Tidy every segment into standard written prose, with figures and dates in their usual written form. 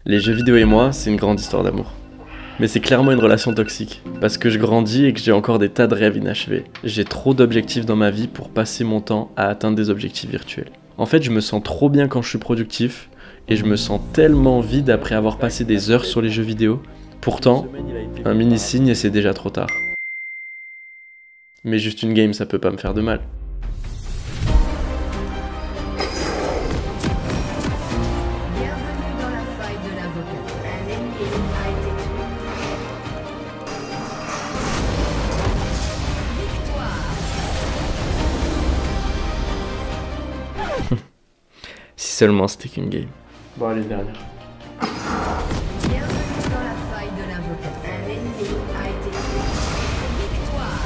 Les jeux vidéo et moi, c'est une grande histoire d'amour. Mais c'est clairement une relation toxique, parce que je grandis et que j'ai encore des tas de rêves inachevés. J'ai trop d'objectifs dans ma vie pour passer mon temps à atteindre des objectifs virtuels. En fait, je me sens trop bien quand je suis productif, et je me sens tellement vide après avoir passé des heures sur les jeux vidéo. Pourtant, un mini-signe et c'est déjà trop tard. Mais juste une game, ça peut pas me faire de mal. Bienvenue dans la faille de l'avocat. Un ennemi a été tué. Victoire. Si seulement c'était qu'une game. Bon, allez, dernière. Bienvenue dans la faille de l'avocat. Un ennemi a été tué. Victoire.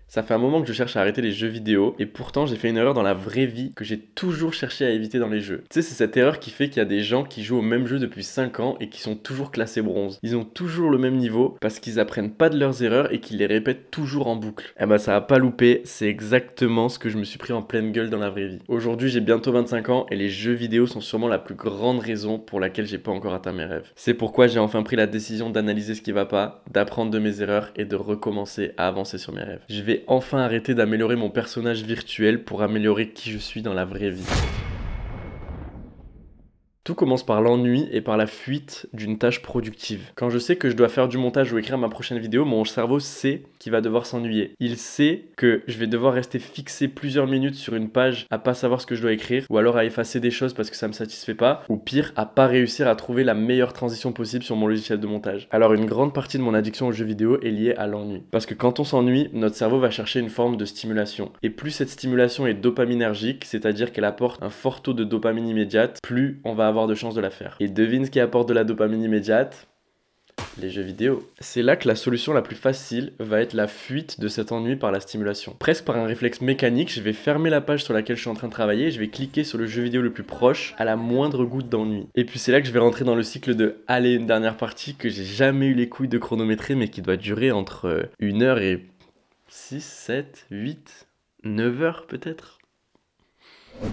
Ça fait un moment que je cherche à arrêter les jeux vidéo, et pourtant j'ai fait une erreur dans la vraie vie que j'ai toujours cherché à éviter dans les jeux. Tu sais, c'est cette erreur qui fait qu'il y a des gens qui jouent au même jeu depuis 5 ans et qui sont toujours classés bronze. Ils ont toujours le même niveau parce qu'ils apprennent pas de leurs erreurs et qu'ils les répètent toujours en boucle. Eh ben ça a pas loupé, c'est exactement ce que je me suis pris en pleine gueule dans la vraie vie. Aujourd'hui j'ai bientôt 25 ans et les jeux vidéo sont sûrement la plus grande raison pour laquelle j'ai pas encore atteint mes rêves. C'est pourquoi j'ai enfin pris la décision d'analyser ce qui va pas, d'apprendre de mes erreurs et de recommencer à avancer sur mes rêves. Je vais enfin arrêter d'améliorer mon personnage virtuel pour améliorer qui je suis dans la vraie vie. Tout commence par l'ennui et par la fuite d'une tâche productive. Quand je sais que je dois faire du montage ou écrire ma prochaine vidéo, mon cerveau sait qu'il va devoir s'ennuyer. Il sait que je vais devoir rester fixé plusieurs minutes sur une page à pas savoir ce que je dois écrire, ou alors à effacer des choses parce que ça me satisfait pas, ou pire, à pas réussir à trouver la meilleure transition possible sur mon logiciel de montage. Alors une grande partie de mon addiction aux jeux vidéo est liée à l'ennui. Parce que quand on s'ennuie, notre cerveau va chercher une forme de stimulation. Et plus cette stimulation est dopaminergique, c'est-à-dire qu'elle apporte un fort taux de dopamine immédiate, plus on va avoir de chances de la faire. Et devine ce qui apporte de la dopamine immédiate? Les jeux vidéo. C'est là que la solution la plus facile va être la fuite de cet ennui par la stimulation. Presque par un réflexe mécanique, je vais fermer la page sur laquelle je suis en train de travailler et je vais cliquer sur le jeu vidéo le plus proche à la moindre goutte d'ennui. Et puis c'est là que je vais rentrer dans le cycle de « allez, une dernière partie » que j'ai jamais eu les couilles de chronométrer mais qui doit durer entre 1 heure et 6, 7, 8, 9 heures peut-être.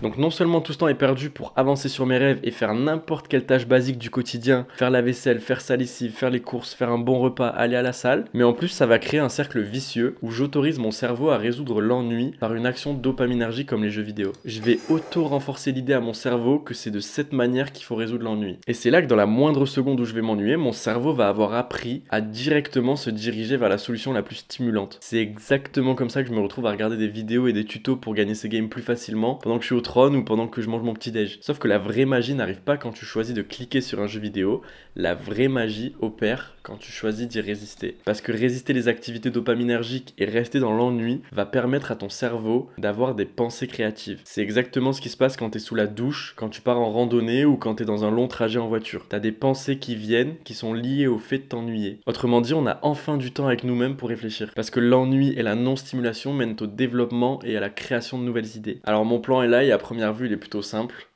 Donc non seulement tout ce temps est perdu pour avancer sur mes rêves et faire n'importe quelle tâche basique du quotidien, faire la vaisselle, faire sa lessive, faire les courses, faire un bon repas, aller à la salle, mais en plus ça va créer un cercle vicieux où j'autorise mon cerveau à résoudre l'ennui par une action dopaminergique comme les jeux vidéo. Je vais auto-renforcer l'idée à mon cerveau que c'est de cette manière qu'il faut résoudre l'ennui. Et c'est là que dans la moindre seconde où je vais m'ennuyer, mon cerveau va avoir appris à directement se diriger vers la solution la plus stimulante. C'est exactement comme ça que je me retrouve à regarder des vidéos et des tutos pour gagner ces games plus facilement pendant que je suis au trône ou pendant que je mange mon petit déj. Sauf que la vraie magie n'arrive pas quand tu choisis de cliquer sur un jeu vidéo, la vraie magie opère quand tu choisis d'y résister. Parce que résister les activités dopaminergiques et rester dans l'ennui va permettre à ton cerveau d'avoir des pensées créatives. C'est exactement ce qui se passe quand t'es sous la douche, quand tu pars en randonnée ou quand t'es dans un long trajet en voiture. T'as des pensées qui viennent, qui sont liées au fait de t'ennuyer. Autrement dit, on a enfin du temps avec nous-mêmes pour réfléchir. Parce que l'ennui et la non-stimulation mènent au développement et à la création de nouvelles idées. Alors mon plan est là et à première vue il est plutôt simple,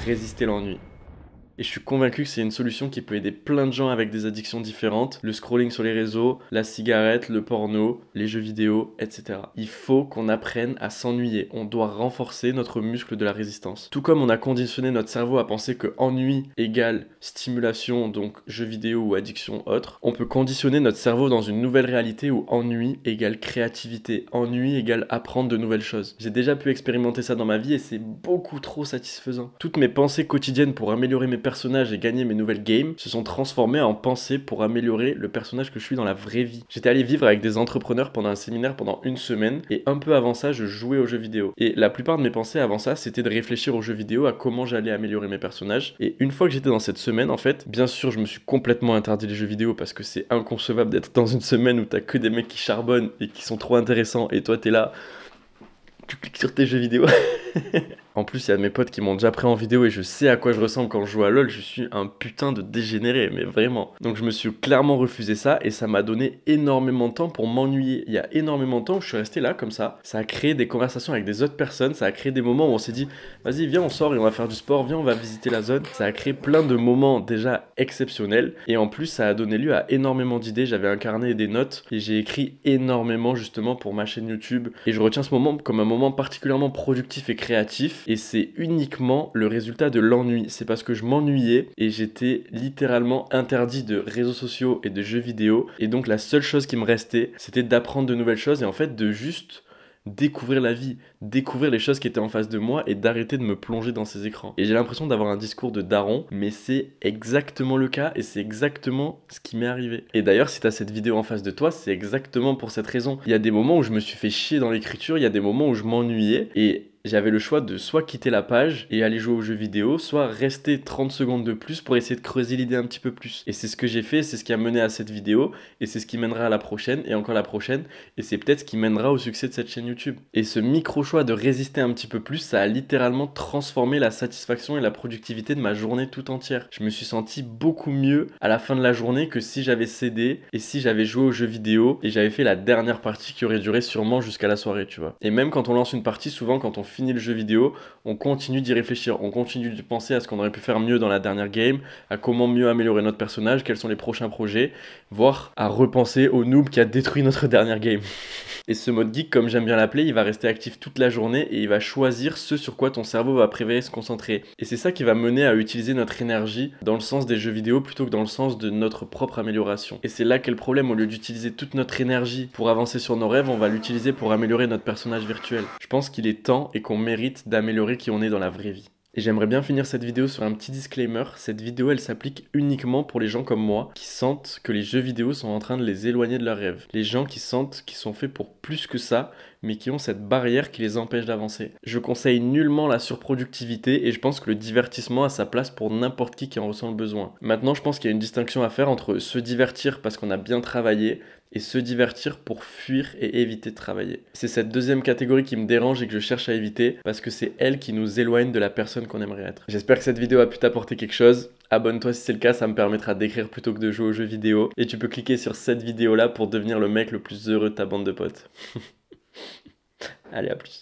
résister l'ennui. Et je suis convaincu que c'est une solution qui peut aider plein de gens avec des addictions différentes, le scrolling sur les réseaux, la cigarette, le porno, les jeux vidéo, etc. Il faut qu'on apprenne à s'ennuyer, on doit renforcer notre muscle de la résistance. Tout comme on a conditionné notre cerveau à penser que ennui égale stimulation, donc jeux vidéo ou addiction autre, on peut conditionner notre cerveau dans une nouvelle réalité où ennui égale créativité, ennui égale apprendre de nouvelles choses. J'ai déjà pu expérimenter ça dans ma vie et c'est beaucoup trop satisfaisant. Toutes mes pensées quotidiennes pour améliorer mes personnages et gagner mes nouvelles games se sont transformées en pensées pour améliorer le personnage que je suis dans la vraie vie. J'étais allé vivre avec des entrepreneurs pendant un séminaire pendant une semaine et un peu avant ça je jouais aux jeux vidéo. Et la plupart de mes pensées avant ça c'était de réfléchir aux jeux vidéo, à comment j'allais améliorer mes personnages. Et une fois que j'étais dans cette semaine en fait, bien sûr je me suis complètement interdit les jeux vidéo parce que c'est inconcevable d'être dans une semaine où t'as que des mecs qui charbonnent et qui sont trop intéressants et toi t'es là, tu cliques sur tes jeux vidéo. En plus, il y a de mes potes qui m'ont déjà pris en vidéo et je sais à quoi je ressemble quand je joue à LoL. Je suis un putain de dégénéré, mais vraiment. Donc je me suis clairement refusé ça et ça m'a donné énormément de temps pour m'ennuyer. Il y a énormément de temps où je suis resté là comme ça. Ça a créé des conversations avec des autres personnes. Ça a créé des moments où on s'est dit, vas-y, viens, on sort et on va faire du sport. Viens, on va visiter la zone. Ça a créé plein de moments déjà exceptionnels. Et en plus, ça a donné lieu à énormément d'idées. J'avais un carnet et des notes et j'ai écrit énormément justement pour ma chaîne YouTube. Et je retiens ce moment comme un moment particulièrement productif et créatif. Et c'est uniquement le résultat de l'ennui. C'est parce que je m'ennuyais et j'étais littéralement interdit de réseaux sociaux et de jeux vidéo. Et donc la seule chose qui me restait, c'était d'apprendre de nouvelles choses et en fait de juste découvrir la vie, découvrir les choses qui étaient en face de moi et d'arrêter de me plonger dans ces écrans. Et j'ai l'impression d'avoir un discours de daron, mais c'est exactement le cas et c'est exactement ce qui m'est arrivé. Et d'ailleurs, si t'as cette vidéo en face de toi, c'est exactement pour cette raison. Il y a des moments où je me suis fait chier dans l'écriture, il y a des moments où je m'ennuyais et j'avais le choix de soit quitter la page et aller jouer aux jeux vidéo, soit rester 30 secondes de plus pour essayer de creuser l'idée un petit peu plus. Et c'est ce que j'ai fait, c'est ce qui a mené à cette vidéo, et c'est ce qui mènera à la prochaine, et encore la prochaine, et c'est peut-être ce qui mènera au succès de cette chaîne YouTube. Et ce micro-choix de résister un petit peu plus, ça a littéralement transformé la satisfaction et la productivité de ma journée tout entière. Je me suis senti beaucoup mieux à la fin de la journée que si j'avais cédé, et si j'avais joué aux jeux vidéo, et j'avais fait la dernière partie qui aurait duré sûrement jusqu'à la soirée, tu vois. Et même quand on lance une partie, souvent quand on finit le jeu vidéo, on continue d'y réfléchir, on continue de penser à ce qu'on aurait pu faire mieux dans la dernière game, à comment mieux améliorer notre personnage, quels sont les prochains projets, voire à repenser au noob qui a détruit notre dernière game. Et ce mode geek, comme j'aime bien l'appeler, il va rester actif toute la journée et il va choisir ce sur quoi ton cerveau va préférer se concentrer. Et c'est ça qui va mener à utiliser notre énergie dans le sens des jeux vidéo plutôt que dans le sens de notre propre amélioration. Et c'est là qu'est le problème, au lieu d'utiliser toute notre énergie pour avancer sur nos rêves, on va l'utiliser pour améliorer notre personnage virtuel. Je pense qu'il est temps et qu'on mérite d'améliorer qui on est dans la vraie vie. Et j'aimerais bien finir cette vidéo sur un petit disclaimer. Cette vidéo, elle s'applique uniquement pour les gens comme moi qui sentent que les jeux vidéo sont en train de les éloigner de leurs rêves. Les gens qui sentent qu'ils sont faits pour plus que ça, mais qui ont cette barrière qui les empêche d'avancer. Je conseille nullement la surproductivité et je pense que le divertissement a sa place pour n'importe qui en ressent le besoin. Maintenant, je pense qu'il y a une distinction à faire entre se divertir parce qu'on a bien travaillé et se divertir pour fuir et éviter de travailler. C'est cette deuxième catégorie qui me dérange et que je cherche à éviter parce que c'est elle qui nous éloigne de la personne qu'on aimerait être. J'espère que cette vidéo a pu t'apporter quelque chose. Abonne-toi si c'est le cas, ça me permettra d'écrire plutôt que de jouer aux jeux vidéo. Et tu peux cliquer sur cette vidéo là pour devenir le mec le plus heureux de ta bande de potes. Allez, à plus.